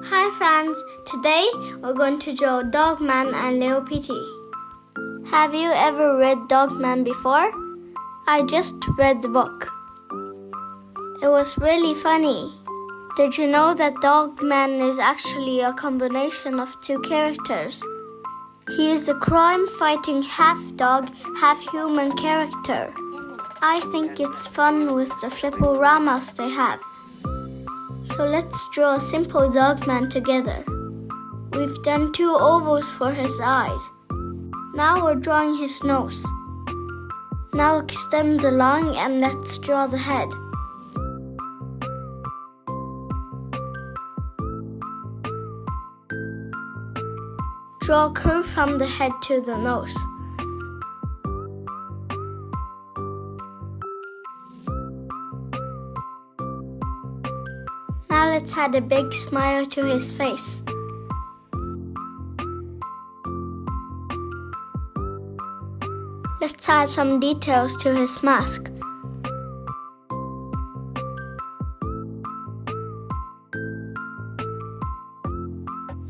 Hi friends, today we're going to draw Dogman and Little Petey. Have you ever read Dogman before? I just read the book. It was really funny. Did you know that Dogman is actually a combination of two characters? He is a crime-fighting half-dog, half-human character. I think it's fun with the flipporamas they have. So let's draw a simple Dogman together. We've done two ovals for his eyes. Now we're drawing his nose. Now extend the line and let's draw the head. Draw a curve from the head to the nose. Now let's add a big smile to his face. Let's add some details to his mask.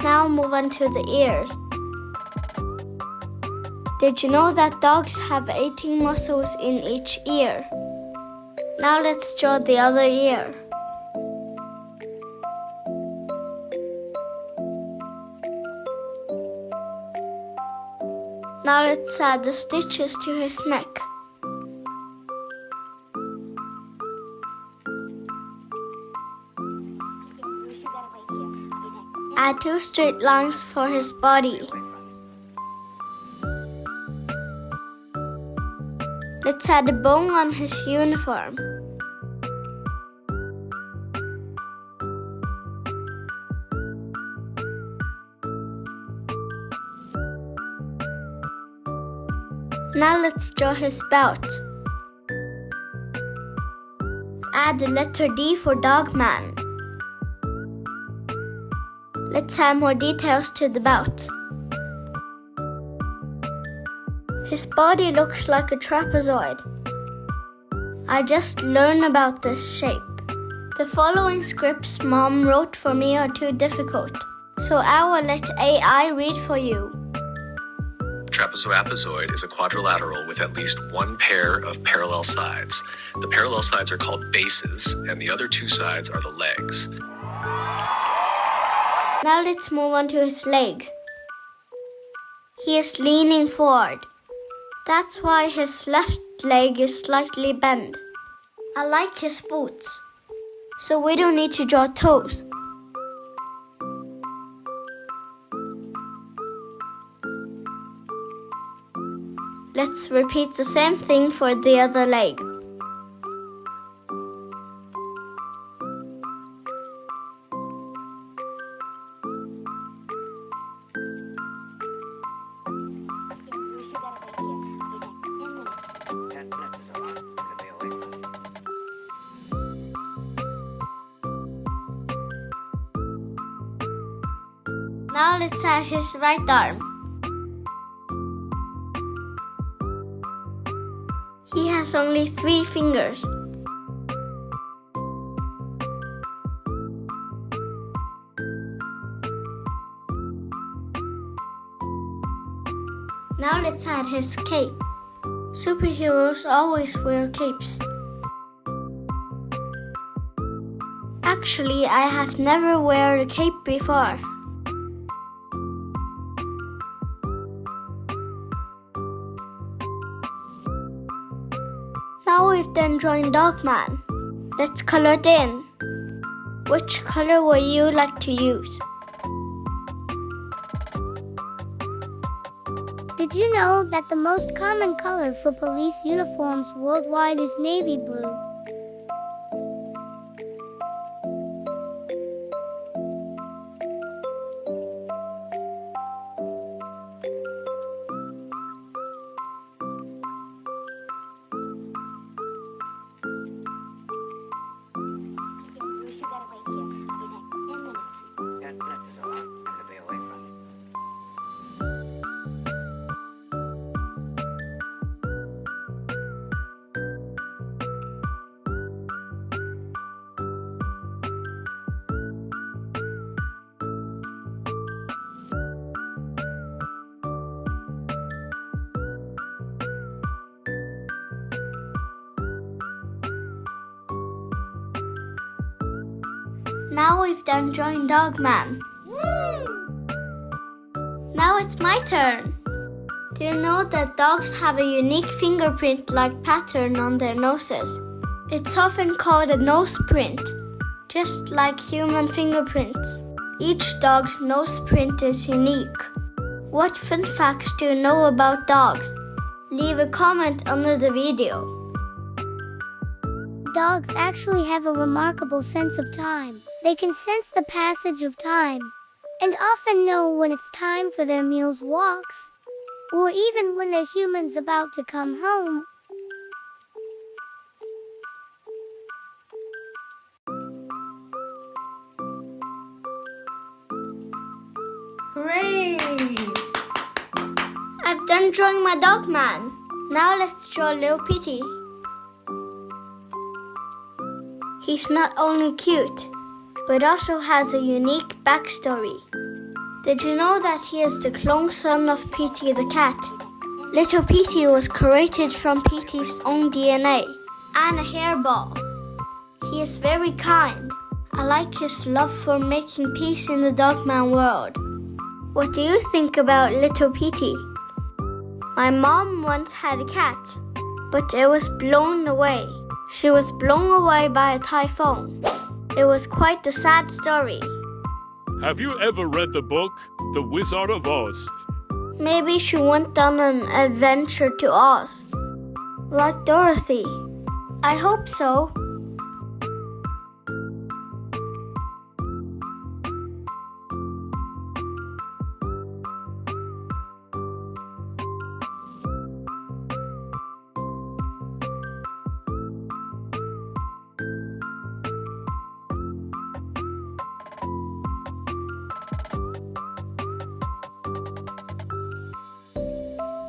Now move on to the ears. Did you know that dogs have 18 muscles in each ear? Now let's draw the other ear. Now let's add the stitches to his neck. Add two straight lines for his body. Let's add a bone on his uniform. Now let's draw his belt. Add the letter D for Dogman. Let's add more details to the belt. His body looks like a trapezoid. I just learned about this shape. The following scripts Mom wrote for me are too difficult, so I will let AI read for you. Trapezoid is a quadrilateral with at least one pair of parallel sides. The parallel sides are called bases, and the other two sides are the legs. Now let's move on to his legs. He is leaning forward. That's why his left leg is slightly bent. I like his boots, so we don't need to draw toes. Let's repeat the same thing for the other leg. Now let's add his right arm. He has only 3 fingers. Now let's add his cape. Superheroes always wear capes. Actually, I have never worn a cape before. Now we've done drawing Dogman. Let's color it in. Which color would you like to use? Did you know that the most common color for police uniforms worldwide is navy blue? Now we've done drawing Dogman. Now it's my turn. Do you know that dogs have a unique fingerprint-like pattern on their noses? It's often called a nose print, just like human fingerprints. Each dog's nose print is unique. What fun facts do you know about dogs? Leave a comment under the video. Dogs actually have a remarkable sense of time. They can sense the passage of time and often know when it's time for their meals, walks, or even when their human's about to come home. Hooray! I've done drawing my Dogman. Now let's draw Little Petey. He's not only cute, but also has a unique backstory. Did you know that he is the clone son of Petey the cat? Little Petey was created from Petey's own DNA and a hairball. He is very kind. I like his love for making peace in the Dogman world. What do you think about Little Petey? My mom once had a cat, but it was blown away. She was blown away by a typhoon. It was quite a sad story. Have you ever read the book, The Wizard of Oz? Maybe she went on an adventure to Oz, like Dorothy. I hope so.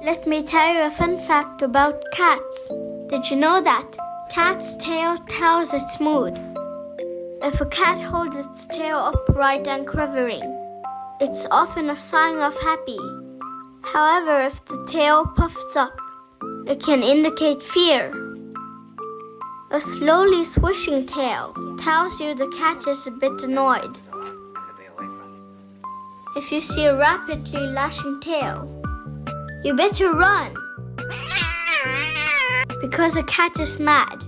Let me tell you a fun fact about cats. Did you know that? Cat's tail tells its mood. If a cat holds its tail upright and quivering, it's often a sign of happy. However, if the tail puffs up, it can indicate fear. A slowly swishing tail tells you the cat is a bit annoyed. If you see a rapidly lashing tail, you better run, because a cat is mad.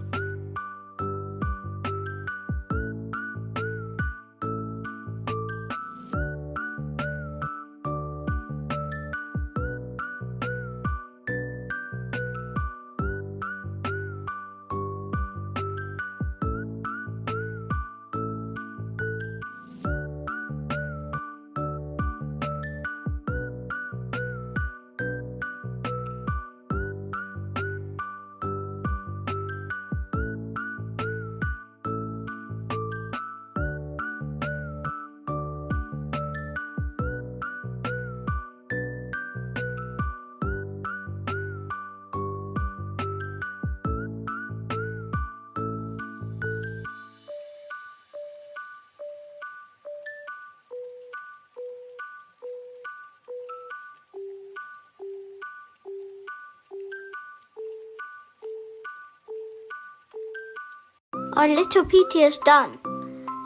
Our Little Petey is done.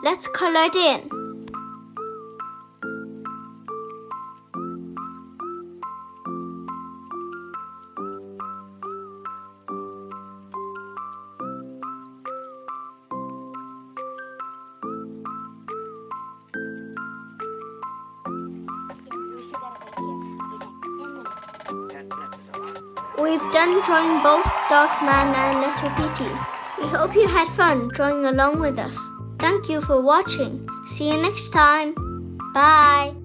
Let's color it in. We've done drawing both Dogman and Little Petey. We hope you had fun drawing along with us. Thank you for watching. See you next time. Bye.